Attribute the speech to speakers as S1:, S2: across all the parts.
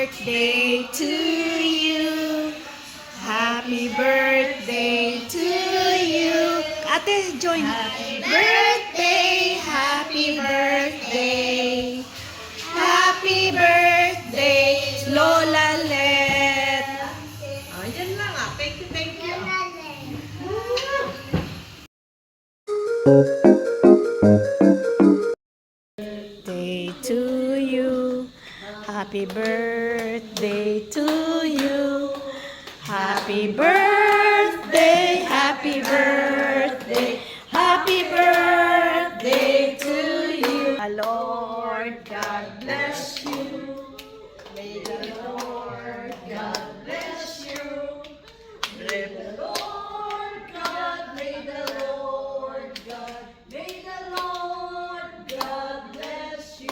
S1: birthday to you. Happy birthday to you. Ate, join. Happy birthday, happy birthday. Happy birthday, Lola Let.
S2: Oh, yan lang ah. Thank you, thank you.
S1: Birthday to you. Happy birthday to you. Happy birthday, happy birthday, happy birthday to you. Lord God bless you. May the Lord God bless you. May the Lord God, may the Lord God, may the Lord God bless you.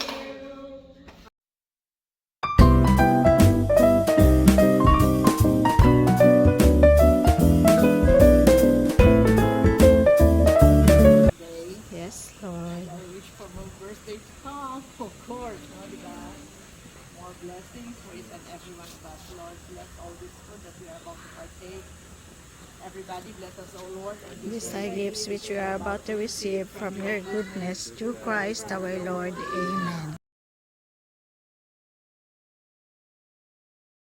S1: Yes, Lord.
S2: I wish for more birthday to come, of course, no, diba? More blessings for each and every one of us. Lord, bless all this food that we are about to partake. Everybody bless us, O Lord. And
S1: These are gifts which we are about to receive from your goodness through Christ our Lord. Amen.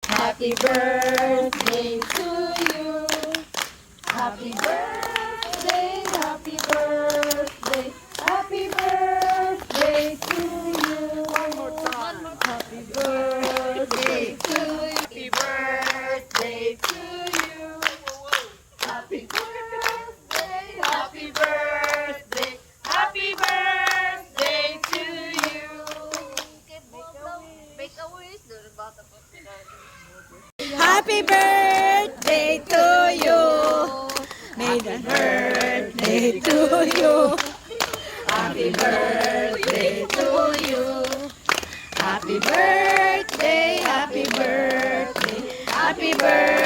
S1: Happy birthday to you. Happy birthday, happy birthday, happy birthday to you.
S2: one more time.
S1: Happy birthday to you. Happy birthday to you. Happy birthday, happy birthday, happy birthday to you. Happy birthday to you. May the birthday to you. Happy birthday to you. Happy birthday, happy birthday, happy birthday.